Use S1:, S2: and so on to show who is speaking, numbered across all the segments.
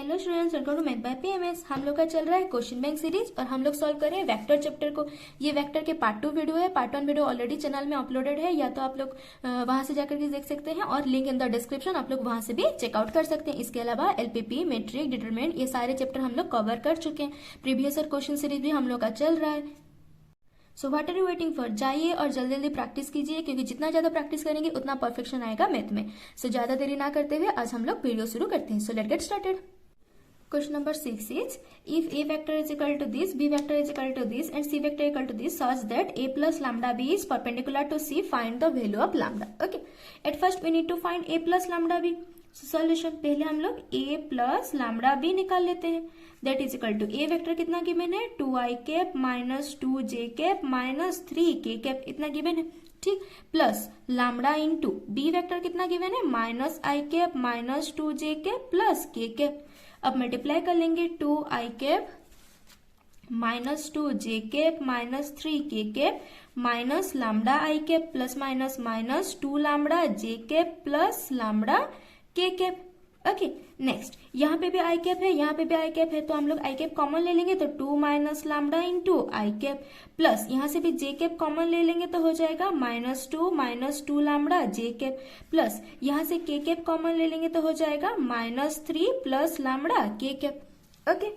S1: Hello students, welcome to math by PMS. हम लोग का चल रहा है क्वेश्चन बैंक सीरीज और हम लोग सॉल्व कर रहे हैं वेक्टर चैप्टर को। ये वेक्टर के पार्ट 2 वीडियो है। पार्ट 1 वीडियो ऑलरेडी चैनल में अपलोडेड है, या तो आप लोग वहां से जाकर के देख सकते हैं और लिंक इन द डिस्क्रिप्शन, आप लोग वहां से भी चेकआउट कर सकते हैं। इसके अलावा एलपीपी, मैट्रिक, डिटरमिनेंट, ये सारे चैप्टर हम लोग कवर कर चुके हैं। प्रीवियस ईयर क्वेश्चन सीरीज भी हम लोग का चल रहा है। So what are you waiting for? जाइए और जल्दी जल्दी प्रैक्टिस कीजिए, क्योंकि जितना ज्यादा प्रैक्टिस करेंगे उतना परफेक्शन आएगा मैथ में। सो ज्यादा देरी ना करते हुए आज हम लोग वीडियो शुरू करते हैं। So let's get started. Question number 6 is, if A vector is equal to this, B vector is equal to this and C vector equal to this such that A plus lambda B is perpendicular to C, find the value of lambda. Okay. At first we need to find A plus lambda B. So solution, पहले हम लोग A plus lambda B निकाल लेते हैं. That is equal to A vector कितना given है? 2i cap minus 2j cap minus 3k cap इतना given है. ठीक, plus lambda into B vector कितना गिवन है? Minus I cap minus 2j cap plus K cap. अब multiply कर लेंगे 2i cap minus 2j cap minus 3k cap minus lambda I cap plus minus minus 2 lambda j cap plus lambda k cap. Okay, next यहाँ पे भी आई cap है, यहाँ पे भी आई कैप है, तो हम लोग आई कैप कॉमन ले लेंगे तो 2 माइनस लैम्डा इंटू आई कैप प्लस यहाँ से भी जे कैप कॉमन ले लेंगे तो हो जाएगा -2 लैम्डा जे कैप प्लस यहाँ से के कैप कॉमन ले लेंगे तो हो जाएगा -3 प्लस लैम्डा के कैप. ओके,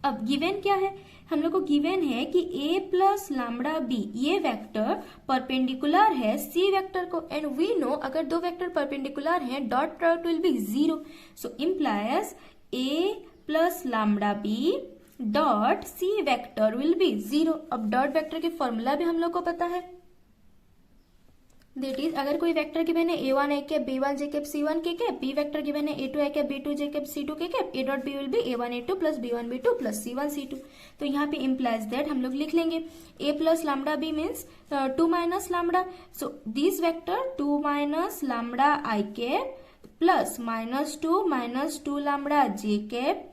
S1: अब गिवन क्या है? हम लोग को गिवन है कि a प्लस लैम्डा बी ये वेक्टर परपेंडिकुलर है सी वेक्टर को, एंड वी नो अगर दो वेक्टर परपेंडिकुलर हैं dot product will be 0. So implies a plus lambda B dot C vector will be 0. अब डॉट वेक्टर की फॉर्मूला भी हम लोग को पता है, दैट इज अगर कोई वेक्टर गिवन है a1 a cap b1 j cap c1 k cap, b vector given है a2 a cap b2 j cap c2 k cap, a dot b will be a1 a2 plus b1 b2 plus c1 c2. तो यहाँ पे implies that हम लोग लिख लेंगे a plus lambda b means 2 minus lambda. So this vector 2 minus lambda i cap plus -2 lambda j cap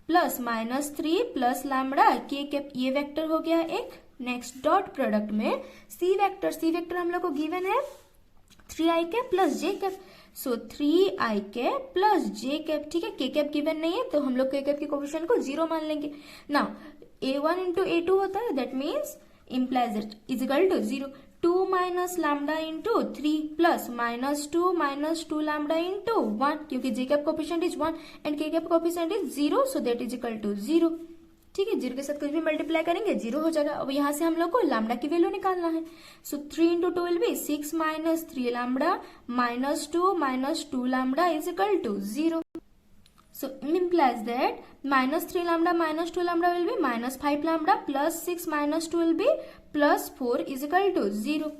S1: plus -3 plus lambda k cap, ये vector हो गया एक. नेक्स्ट डॉट प्रोडक्ट में सी वेक्टर हम लोग को गिवन है 3i cap plus j cap. So 3i cap plus j cap. ठीक है, k कैप गिवन नहीं है तो हम लोग k कैप के कोफिशिएंट को 0 मान लेंगे. नाउ a1 इंटू a2 होता है, that means implies it is equal to 0. 2 minus lambda into 3 plus -2 lambda into 1, क्योंकि j cap coefficient is 1 and k cap coefficient is 0, so that is equal to 0. ठीक है, 0 के साथ कुछ भी multiply करेंगे 0 हो जाएगा. अब यहाँ से हम लोग को लैम्डा की वैल्यू निकालना है. So 3 into 2 will be 6 minus 3 lambda -2 lambda is equal to 0. So implies that -3 lambda -2 lambda will be -5 lambda plus 6 minus 2 will be +4 is equal to 0.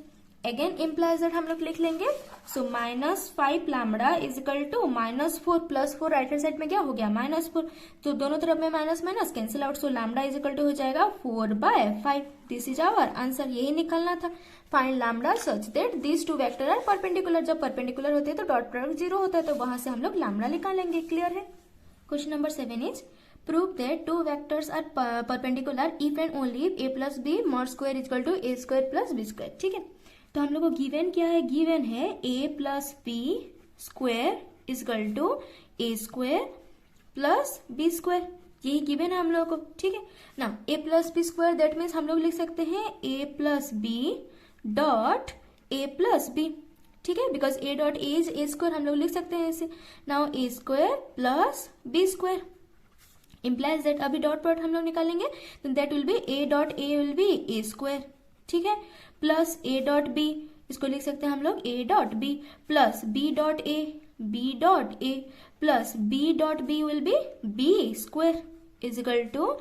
S1: Again implies that हम लोग लिख लेंगे. So -5 lambda is equal to -4 plus 4 right hand side में क्या हो गया? -4. तो दोनों तरफ में minus minus cancel out. So lambda is equal to हो जाएगा 4/5. This is our answer. यही निकलना था. Find lambda such that this two vector are perpendicular. जब परपेंडिकुलर होते हैं तो डॉट प्रोडक्ट 0 होता है, तो वहां से हम लोग लैम्डा निकालेंगे. क्लियर है? Question number 7 is, prove that two vectors are perpendicular if and only if a plus b mod square is equal to a square plus b square. ठीक है, तो हम लोग को गिवन क्या है? गिवन है a plus B square is equal to a square plus b square. यही गिवन है हम लोग को. ठीक है ना, a plus B square that means हम लोग लिख सकते हैं a plus B dot a plus B. ठीक है, because a dot a is a square, हम लोग लिख सकते हैं इसे. Now a square plus b square implies that अभी डॉट प्रोडक्ट हम लोग निकालेंगे तो that will be a dot a will be a square. ठीक है, प्लस a डॉट b, इसको लिख सकते हैं हम लोग a dot b plus b dot a plus b dot b will be b square is equal to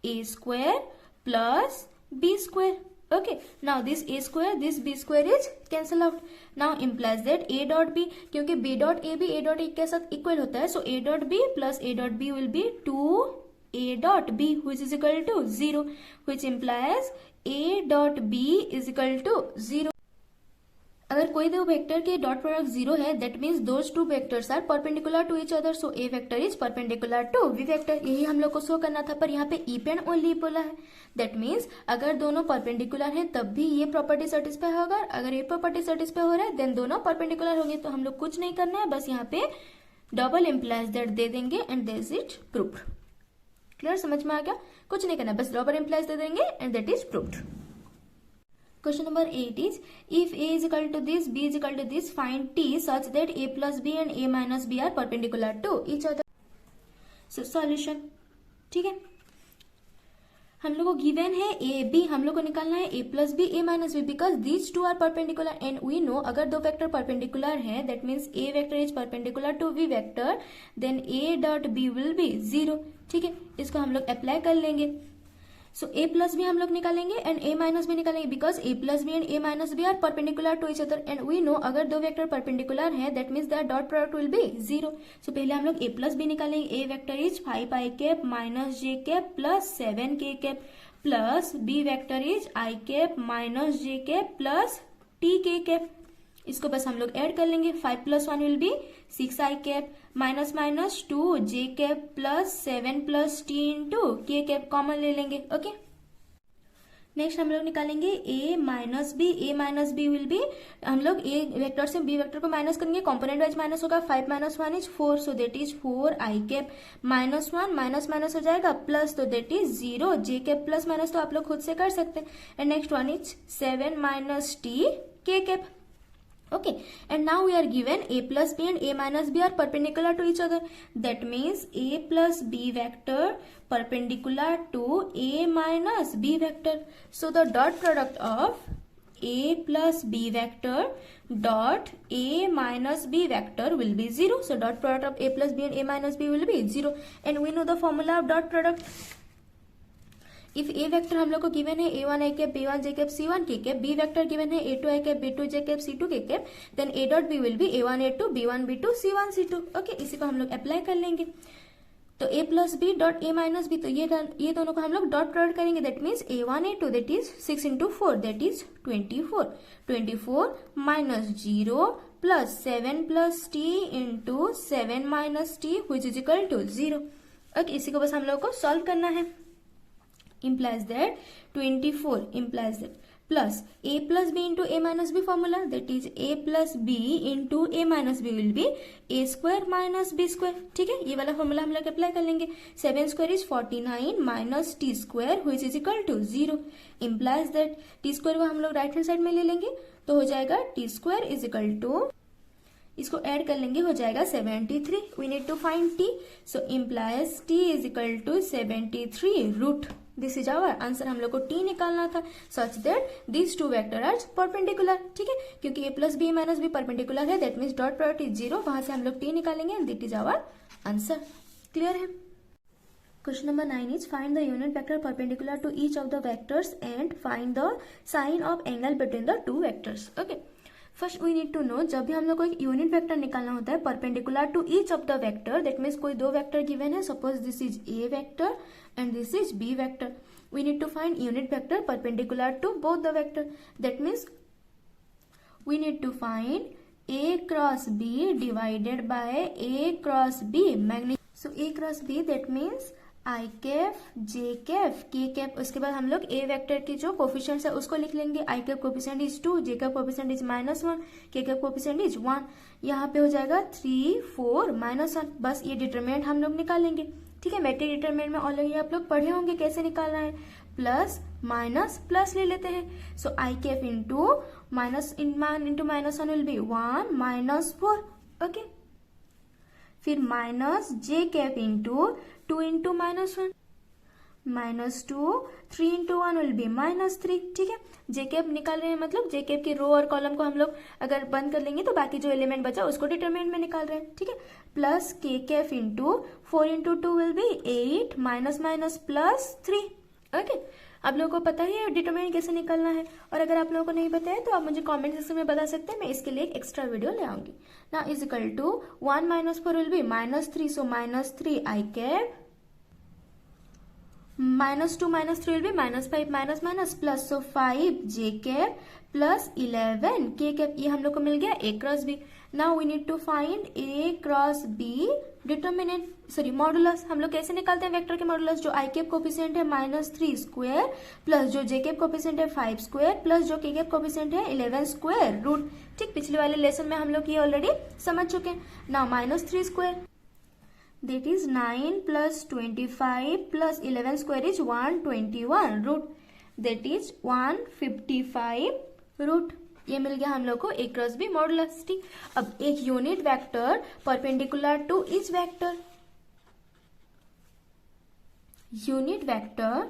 S1: a square plus b square. Okay, now this a square, this b square is cancel out. Now implies that a dot b, क्योंकि b dot a भी a dot a के साथ equal होता है, so a dot b plus a dot b will be 2 a dot b which is equal to 0, which implies a dot b is equal to 0. अगर कोई दो vector के dot product 0 है, that means those two vectors are perpendicular to each other. So A vector is perpendicular to B vector. यही हम लोग को show करना था, पर यहाँ पे ई एंड ओनली बोला है. दैट मीन्स अगर दोनों परपेंडिकुलर है तब भी ये प्रॉपर्टी सेटिस्फाई होगा. अगर ये प्रॉपर्टी सेटिस्फाई हो रहा है देन दोनों परपेंडिकुलर होंगे. तो हम लोग कुछ नहीं करना है, बस यहाँ पे डबल इम्प्लाइज दैट दे देंगे and this is proved. Clear, समझ में आ गया? कुछ नहीं करना, बस डबल इम्प्लाइज दे देंगे and that is proved. Question number 8 is, if A is equal to this, B is equal to this, find T such that A plus B and A minus B are perpendicular to each other. So solution, ठीक है, हम लोग को given है A B, हम लोग को निकालना है A plus B, A minus B, because these two are perpendicular and we know अगर दो वेक्टर परपेंडिकुलर है that means A vector is perpendicular to B vector, then A dot B will be 0। ठीक है, इसको हम लोग apply कर लेंगे। सो ए प्लस बी हम लोग निकालेंगे एंड ए माइनस बी निकालेंगे because A plus B and A minus B are perpendicular to each other and we know अगर दो वेक्टर परपेंडिकुलर है that means that dot product will be 0। So पहले हम लोग ए प्लस बी निकालेंगे। A vector is 5i cap minus J cap plus 7k cap plus B vector is i cap minus J cap plus tk cap. इसको बस हम लोग add कर लेंगे। 5 plus 1 will be 6i cap minus minus 2j cap plus 7 plus t into k cap common ले लेंगे। Okay, next हम लोग निकालेंगे a minus B. A minus B will be, हम लोग ए वेक्टर से बी वेक्टर को माइनस करेंगे, कॉम्पोनेंट वाइज माइनस होगा। 5 minus 1 is 4, so that is 4i cap minus 1 minus minus हो जाएगा प्लस, तो that is 0 J cap plus minus तो आप लोग खुद से कर सकते हैं। And next one is 7 minus t k cap. Okay, and now we are given a plus b and a minus b are perpendicular to each other. That means a plus b vector perpendicular to a minus b vector. So the dot product of a plus b vector dot a minus b vector will be 0. So dot product of a plus b and a minus b will be 0. And we know the formula of dot product. If A vector हम लोग को given है a1 i cap b1 j cap c1 k cap, B vector given है a2 i cap b2 j cap c2 k cap, then a dot b will be a1 a2 b1 b2 c1 c2। Okay, इसी को हम लोग apply कर लेंगे। तो a plus B dot a minus B, तो ये दोनों को हम लोग डॉट प्रोडक्ट करेंगे। That means a1 a2 that is 6 into 4 that is 24 minus 0 plus 7 plus t into 7 minus t which is equal to 0। Okay, इसी को बस हम लोग को सॉल्व करना है। implies that 24 implies that plus a plus b into a minus b formula, that is a plus b into a minus b will be a square minus b square। ठीक है, ये वाला फॉर्मूला हम लोग apply कर लेंगे। 7 square is 49 minus T square which is equal to 0। implies that T square को हम लोग राइट हैंड साइड में ले लेंगे तो हो जाएगा T square is equal to, इसको ऐड कर लेंगे हो जाएगा 73। We need to find t, so implies t is equal to 73 root. This is our answer. हम लोग को t निकालना था such that this two vector are perpendicular. ठीक है, क्योंकि a plus B minus B perpendicular है that means dot product is 0, वहां से हम लोग t निकालेंगे and that is our answer. Clear है? Question number 9 is find the unit vector perpendicular to each of the vectors and find the sine of angle between the two vectors. Okay, first we need to know, जब भी हम लोग को एक unit vector निकालना होता है perpendicular to each of the vector, that means कोई दो वेक्टर गिवन है, suppose this is A vector and this is B vector, we need to find unit vector perpendicular to both the vector, that means we need to find a cross b divided by a cross b magnitude। so a cross b that means i cap j cap k cap. उसके बाद हम लोग a vector की जो coefficients है उसको लिख लेंगे। i cap coefficient is 2, j cap coefficient is -1, k cap coefficient is 1। यहाँ पे हो जाएगा 3 4 -1। बस ये डिटरमिनेंट हम लोग निकालेंगे। ठीक है, मैट्रिक डिटरमिनेंट में ऑलरेडी आप लोग पढ़े होंगे कैसे निकालना है। प्लस माइनस प्लस ले लेते हैं। So I cap into minus into -1 will be 1 -4। Okay, फिर minus J cap into 2 into -1 -2, 3 into 1 will be -3। ठीक है, जे कैप निकाल रहे हैं मतलब जे कैप की रो और कॉलम को हम लोग अगर बंद कर लेंगे तो बाकी जो एलिमेंट बचा उसको डिटरमिनेंट में निकाल रहे हैं। ठीक है, plus K cap into 4 into 2 will B 8 minus minus plus 3। Okay, आप लोगों को पता है डिटरमिनेंट कैसे निकालना है, और अगर आप लोगों को नहीं पता है तो आप मुझे कमेंट सेक्शन में बता सकते हैं, मैं इसके लिए एक एक्स्ट्रा वीडियो ले आऊंगी ना। Is equal to 1 -4 will be -3, so -3 I cap, -2 -3 will be -5 minus minus plus, so 5 J cap plus 11 K cap. ये हम लोग को मिल गया a cross B. Now we need to find A cross B determinant, sorry modulus. हम लोग कैसे निकालते हैं वेक्टर के मॉडुलस? जो आई कैप कोफिशिएंट है -3 स्क्वायर प्लस जो जे कैप कोफिशिएंट है 5 स्क्वायर प्लस जो के कैप कोफिशिएंट है 11 स्क्वायर रूट। ठीक, पिछले वाले लेसन में हम लोग ये ऑलरेडी समझ चुके हैं। Now -3 square that is 9 plus 25 plus 11 square is 121 root, that is 155 root। ये मिल गया हम लोग को ए क्रॉस बी मॉडुलस। ठीक, अब एक unit vector perpendicular to each vector, unit vector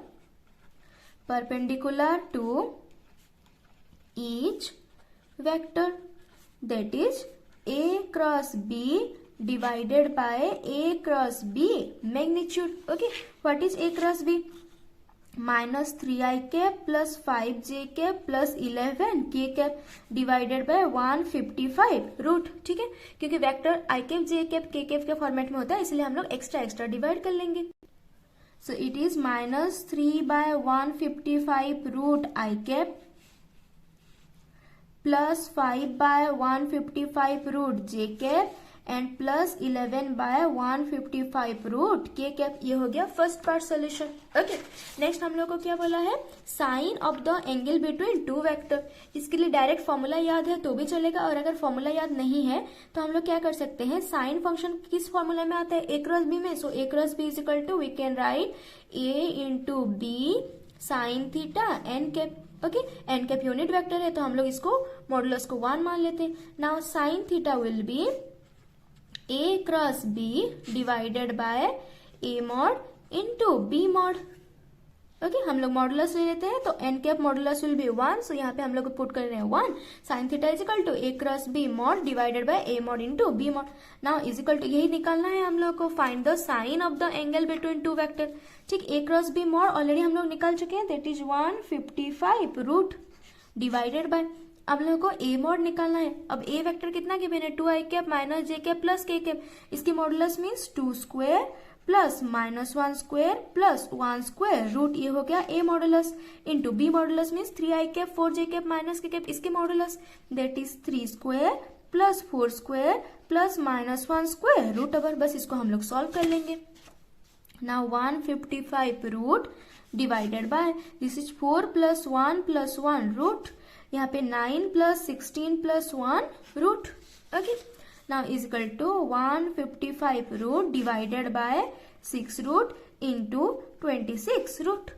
S1: perpendicular to each vector, that is a cross b divided by a cross b magnitude. Okay, what is a cross b? -3i cap plus 5j cap plus 11k cap divided by 155 root. ठीक है, क्योंकि vector i cap j cap k cap के format में होता है, इसलिए हम लोग एक्स्ट्रा डिवाइड कर लेंगे। So it is -3/155 root i cap plus 5/155 root j cap and plus 11/155 root k cap. ये हो गया first part solution. Okay, next हम लोग को क्या बोला है? Sine of the angle between two vector. इसके लिए डायरेक्ट फॉर्मूला याद है तो भी चलेगा, और अगर फॉर्मूला याद नहीं है तो हम लोग क्या कर सकते हैं? साइन फंक्शन किस फॉर्मूला में आता है? ए क्रॉस बी में। So A cross B is equal to we can write A into B sine theta N cap. Okay, N cap unit vector है तो हम लोग इसको मॉडुलस को 1 मान लेते हैं। Now sine theta will be a cross b divided by a mod into b mod. Okay, हम लोग मॉडुलस ले लेते हैं तो n cap modulus will be 1, so यहाँ पे हम लोग पुट कर रहे हैं 1 sine theta is equal to a cross b mod divided by a mod into b mod. Now is equal to यही निकालना है हम लोग को, find the sine of the angle between two vector. ठीक, a cross b mod already हम लोग निकाल चुके हैं, that is 155 root divided by, अब लोगों को ए मॉड निकालना है। अब ए वेक्टर कितना गिवन है? 2i cap minus J cap plus K cap. इसकी modulus means 2 square plus -1 square plus 1 square root. ये हो गया A modulus into B modulus means 3i cap 4j cap minus K cap. इसकी modulus that is 3 square plus 4 square plus -1 square root over. बस इसको हम लोग solve कर लेंगे। Now 155 root divided by this is 4 + 1 + 1 root, यहाँ पे 9 + 16 + 1 root. Okay, now is equal to 155 root divided by 6 root into 26 root.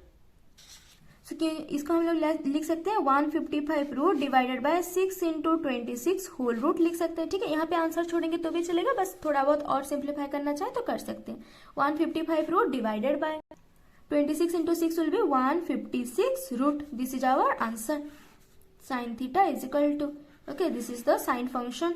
S1: इसको हम लोग लिख सकते हैं 155 root divided by 6 into 26 whole root लिख सकते हैं। ठीक है, यहाँ पे आंसर छोड़ेंगे तो भी चलेगा, बस थोड़ा बहुत और सिंप्लीफाई करना चाहे तो कर सकते हैं। 155 root divided by 26 into 6 will be 156 root. This is our answer. Sin theta is equal to, okay, this is the sine function,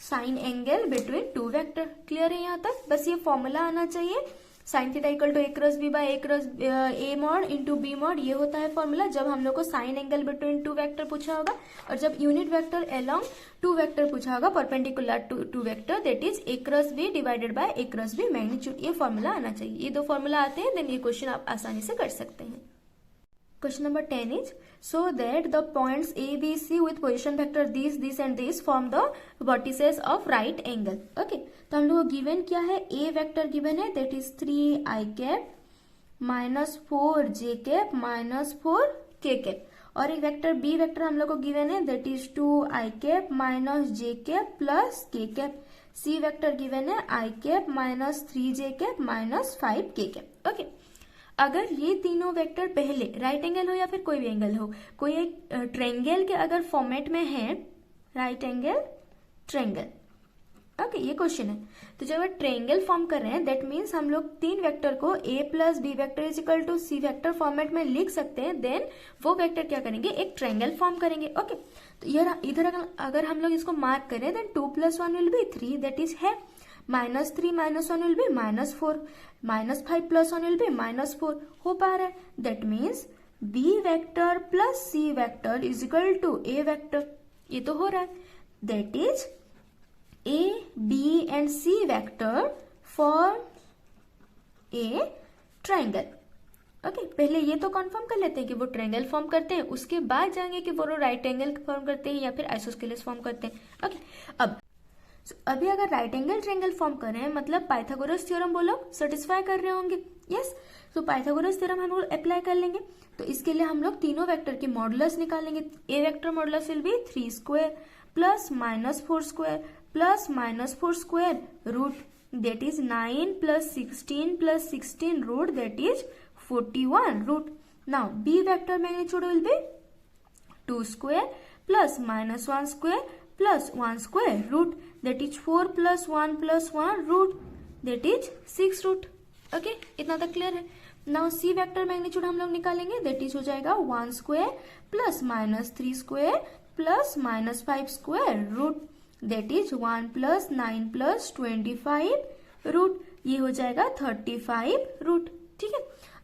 S1: sine angle between two vector। Clear है यहाँ तक? बस ये फॉर्मूला आना चाहिए, sin theta equal to a cross b by a cross a mod into b mod. ये होता है फॉर्मूला जब हम लोग को sine angle between two vector पूछा होगा, और जब unit vector along two vector पूछा होगा perpendicular to vector, that is a cross b divided by a cross b magnitude. ये फॉर्मूला आना चाहिए। ये दो फॉर्मूला आते हैं देन ये क्वेश्चन आप आसानी से कर सकते हैं। Question number 10 is, so that the points A, B, C with position vector this and this form the vertices of right angle। Okay, तो हम लोग को गिवन क्या है? A वेक्टर गिवन है, that is 3i cap -4j cap -4k cap, और एक vector B vector हम लोग को गिवन है, that is 2i cap -j cap +k cap। C vector given है i cap -3j cap -5k cap। Okay, अगर ये तीनों वेक्टर पहले राइट एंगल हो या फिर कोई भी एंगल हो, कोई एक ट्रायंगल के अगर फॉर्मेट में है, राइट एंगल ट्रायंगल। ओके, ये क्वेश्चन है। तो जब ट्रायंगल फॉर्म कर रहे हैं दैट मीन्स हम लोग तीन वेक्टर को a + b vector is equal to c vector format में लिख सकते हैं। देन वो वेक्टर क्या करेंगे? एक ट्रायंगल फॉर्म करेंगे। ओके, तो इधर अगर हम लोग इसको मार्क करें then 2 + 1 will be 3, that is है -3 - 1 विल बी -4, -5 + 1 विल बी -4 हो पा रहा है। That means b vector plus c vector is equal to a vector. ये तो हो रहा है। That is a, b and c vector form a triangle. Okay पहले ये तो कंफर्म कर लेते हैं कि वो ट्रायंगल फॉर्म करते हैं, उसके बाद जाएंगे कि वो राइट एंगल फॉर्म करते हैं या फिर आइसोस्केलेस फॉर्म करते हैं। ओके अब अभी अगर राइट एंगल ट्रायंगल फॉर्म कर रहे हैं मतलब पाइथागोरस थ्योरम वो लोग सेटिस्फाई कर रहे होंगे। यस, तो पाइथागोरस थ्योरम हम लोग अप्लाई कर लेंगे। तो इसके लिए हम लोग तीनों वेक्टर की मॉडुलस निकालेंगे। A vector modulus will be 3 square plus minus 4 square plus minus 4 square root that is 9 plus 16 root that is 41 root. Now b vector magnitude will be 2 square plus minus 1 square plus 1 square root that is 4 plus 1 root that is 6 root. Okay, इतना तक clear है। Now c vector magnitude हम लोग निकालेंगे, that is हो जाएगा 1 square plus minus 3 square plus minus 5 square root that is 1 plus 9 plus 25 root, ये हो जाएगा 35 रूट। ठीक है,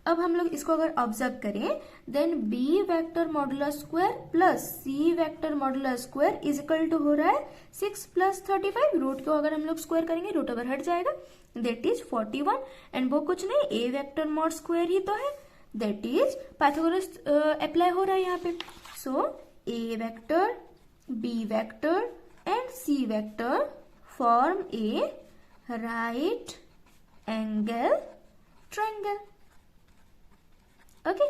S1: अब हम लोग इसको अगर ऑब्जर्व करें then b vector modulus square plus c vector modulus square is equal to हो रहा है 6 प्लस 35। रूट को अगर हम लोग स्क्वायर करेंगे रूट ओवर हट जाएगा, दैट इज 41 एंड वो कुछ नहीं ए वेक्टर मॉड स्क्वायर ही तो है, दैट इज पाइथागोरस अप्लाई हो रहा है यहाँ पे। So A vector B vector and C vector form a right angle triangle. Okay,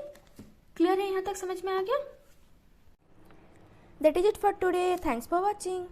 S1: clear है, यहां तक समझ में आ गया? That is it for today, thanks for watching.